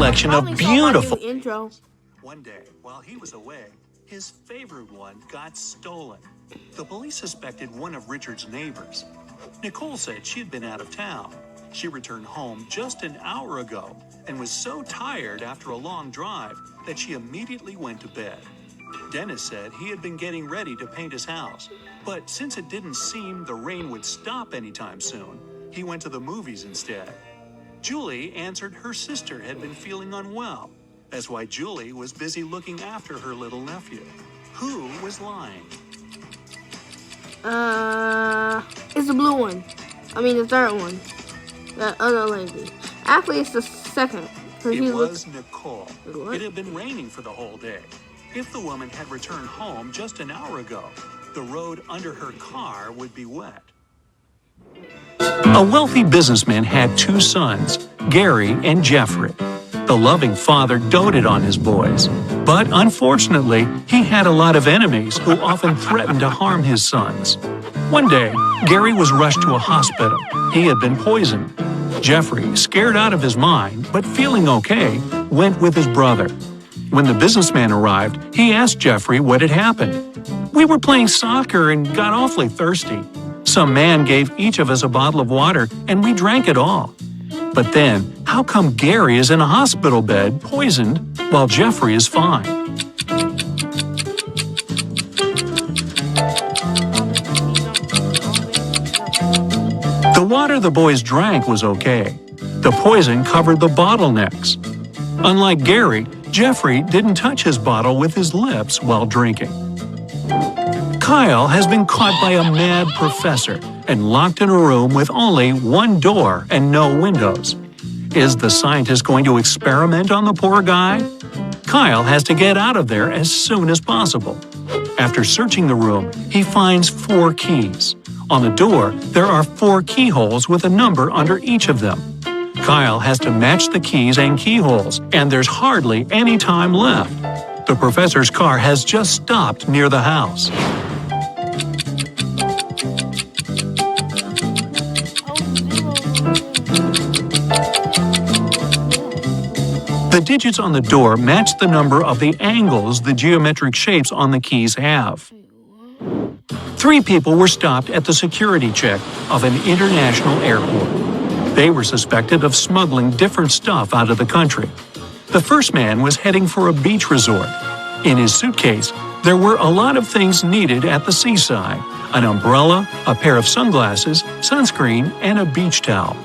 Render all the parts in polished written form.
collection of beautiful... Intro. One day, while he was away, his favorite one got stolen. The police suspected one of Richard's neighbors. Nicole said she had been out of town. She returned home just an hour ago and was so tired after a long drive that she immediately went to bed. Dennis said he had been getting ready to paint his house, but since it didn't seem the rain would stop anytime soon, he went to the movies instead. Julie answered her sister had been feeling unwell. That's why Julie was busy looking after her little nephew. Who was lying? It's the blue one. I mean the third one. That other lady. Actually, it's the second. It was Nicole. It had been raining for the whole day. If the woman had returned home just an hour ago, the road under her car would be wet. A wealthy businessman had two sons, Gary and Jeffrey. The loving father doted on his boys, but unfortunately, he had a lot of enemies who often threatened to harm his sons. One day, Gary was rushed to a hospital. He had been poisoned. Jeffrey, scared out of his mind, but feeling okay, went with his brother. When the businessman arrived, he asked Jeffrey what had happened. "We were playing soccer and got awfully thirsty. Some man gave each of us a bottle of water, and we drank it all. But then, how come Gary is in a hospital bed, poisoned, while Jeffrey is fine?" The water the boys drank was okay. The poison covered the bottlenecks. Unlike Gary, Jeffrey didn't touch his bottle with his lips while drinking. Kyle has been caught by a mad professor and locked in a room with only one door and no windows. Is the scientist going to experiment on the poor guy? Kyle has to get out of there as soon as possible. After searching the room, he finds 4 keys. On the door, there are 4 keyholes with a number under each of them. Kyle has to match the keys and keyholes, and there's hardly any time left. The professor's car has just stopped near the house. The digits on the door match the number of the angles the geometric shapes on the keys have. 3 people were stopped at the security check of an international airport. They were suspected of smuggling different stuff out of the country. The first man was heading for a beach resort. In his suitcase, there were a lot of things needed at the seaside: an umbrella, a pair of sunglasses, sunscreen, and a beach towel.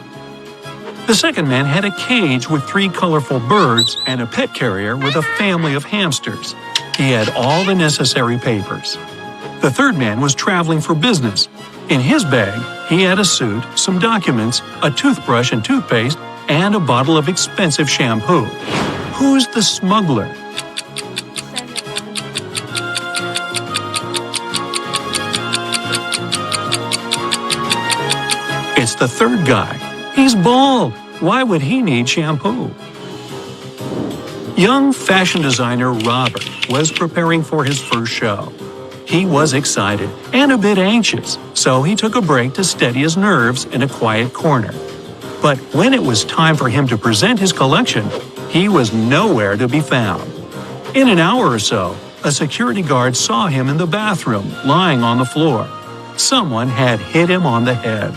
The second man had a cage with 3 colorful birds and a pet carrier with a family of hamsters. He had all the necessary papers. The third man was traveling for business. In his bag, he had a suit, some documents, a toothbrush and toothpaste, and a bottle of expensive shampoo. Who's the smuggler? It's the third guy. He's bald. Why would he need shampoo? Young fashion designer Robert was preparing for his first show. He was excited and a bit anxious, so he took a break to steady his nerves in a quiet corner. But when it was time for him to present his collection, he was nowhere to be found. In an hour or so, a security guard saw him in the bathroom, lying on the floor. Someone had hit him on the head.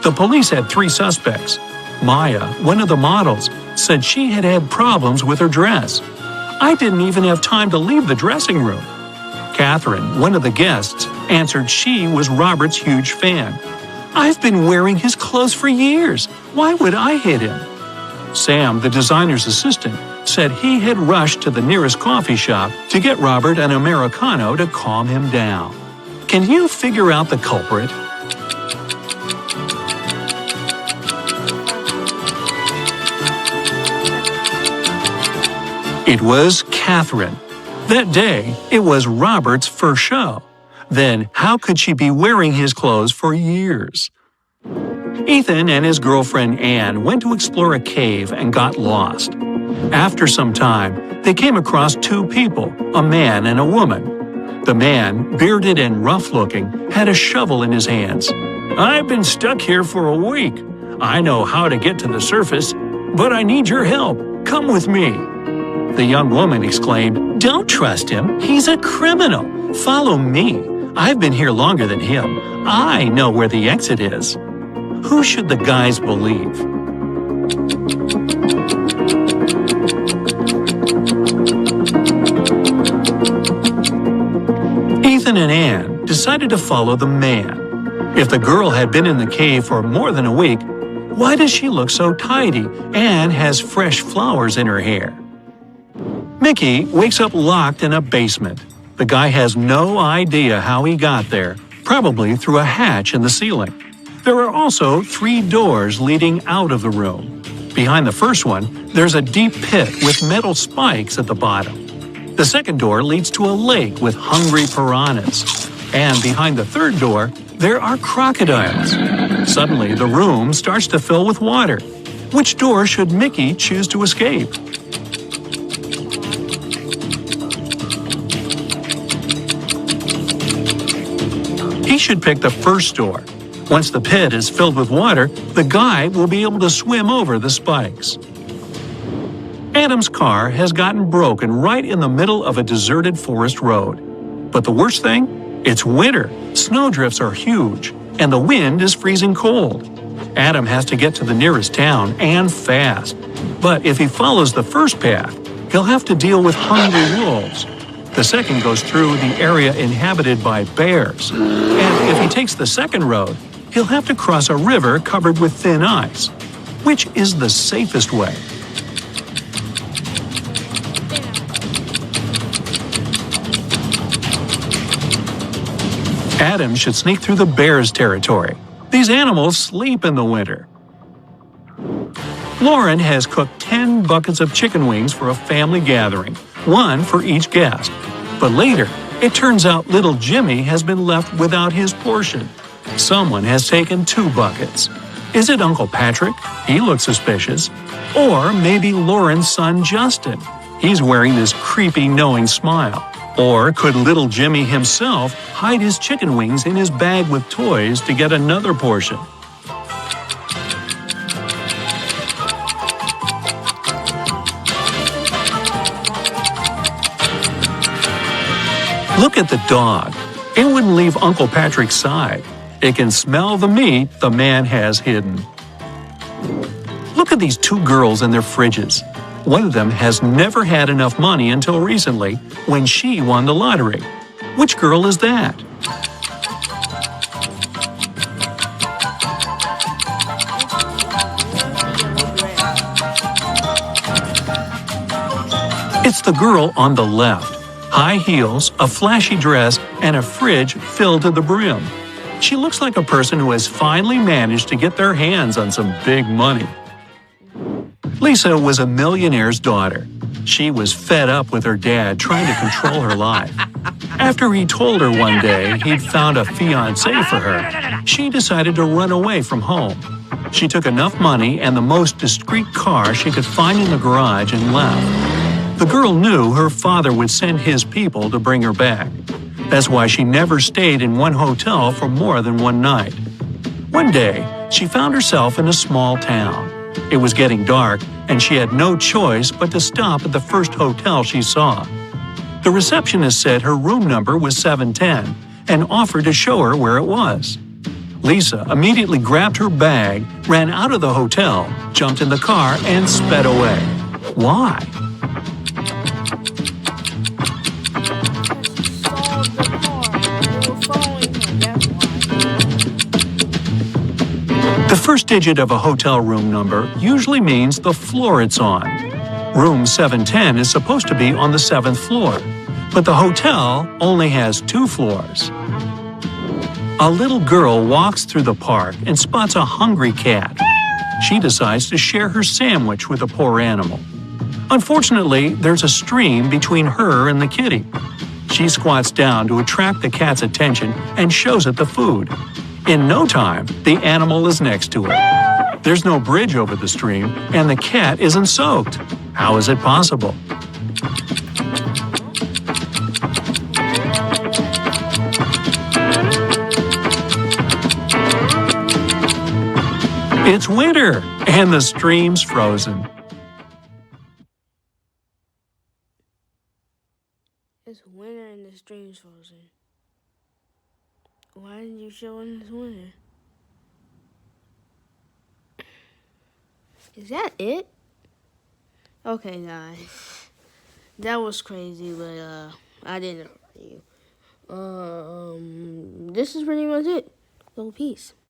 The police had 3 suspects. Maya, one of the models, said she had had problems with her dress. "I didn't even have time to leave the dressing room." Catherine, one of the guests, answered she was Robert's huge fan. "I've been wearing his clothes for years. Why would I hit him?" Sam, the designer's assistant, said he had rushed to the nearest coffee shop to get Robert an Americano to calm him down. Can you figure out the culprit? It was Catherine. That day, it was Robert's first show. Then, how could she be wearing his clothes for years? Ethan and his girlfriend Anne went to explore a cave and got lost. After some time, they came across 2 people, a man and a woman. The man, bearded and rough-looking, had a shovel in his hands. "I've been stuck here for a week. I know how to get to the surface, but I need your help. Come with me." The young woman exclaimed, "Don't trust him. He's a criminal. Follow me. I've been here longer than him. I know where the exit is." Who should the guys believe? Ethan and Anne decided to follow the man. If the girl had been in the cave for more than a week, why does she look so tidy and has fresh flowers in her hair? Mickey wakes up locked in a basement. The guy has no idea how he got there, probably through a hatch in the ceiling. There are also 3 doors leading out of the room. Behind the first one, there's a deep pit with metal spikes at the bottom. The second door leads to a lake with hungry piranhas. And behind the third door, there are crocodiles. Suddenly, the room starts to fill with water. Which door should Mickey choose to escape? He should pick the first door. Once the pit is filled with water, the guy will be able to swim over the spikes. Adam's car has gotten broken right in the middle of a deserted forest road. But the worst thing? It's winter. Snowdrifts are huge, and the wind is freezing cold. Adam has to get to the nearest town, and fast. But if he follows the first path, he'll have to deal with hungry wolves. The second goes through the area inhabited by bears. And if he takes the second road, he'll have to cross a river covered with thin ice. Which is the safest way? Adam should sneak through the bears' territory. These animals sleep in the winter. Lauren has cooked 10 buckets of chicken wings for a family gathering, 1 for each guest. But later, it turns out little Jimmy has been left without his portion. Someone has taken 2 buckets. Is it Uncle Patrick? He looks suspicious. Or maybe Lauren's son Justin. He's wearing this creepy, knowing smile. Or could little Jimmy himself hide his chicken wings in his bag with toys to get another portion? Look at the dog. It wouldn't leave Uncle Patrick's side. It can smell the meat the man has hidden. Look at these 2 girls and their fridges. One of them has never had enough money until recently, when she won the lottery. Which girl is that? It's the girl on the left. High heels, a flashy dress, and a fridge filled to the brim. She looks like a person who has finally managed to get their hands on some big money. Lisa was a millionaire's daughter. She was fed up with her dad trying to control her life. After he told her one day he'd found a fiancé for her, she decided to run away from home. She took enough money and the most discreet car she could find in the garage and left. The girl knew her father would send his people to bring her back. That's why she never stayed in one hotel for more than one night. One day, she found herself in a small town. It was getting dark, and she had no choice but to stop at the first hotel she saw. The receptionist said her room number was 710 and offered to show her where it was. Lisa immediately grabbed her bag, ran out of the hotel, jumped in the car, and sped away. Why? The first digit of a hotel room number usually means the floor it's on. Room 710 is supposed to be on the 7th floor, but the hotel only has 2 floors. A little girl walks through the park and spots a hungry cat. She decides to share her sandwich with the poor animal. Unfortunately, there's a stream between her and the kitty. She squats down to attract the cat's attention and shows it the food. In no time, the animal is next to her. There's no bridge over the stream, and the cat isn't soaked. How is it possible? It's winter, and the stream's frozen. It's winter and the stream's frozen. Why didn't you show when it's winter? Is that it? Okay, guys. That was crazy, but I didn't know you. This is pretty much it. So peace.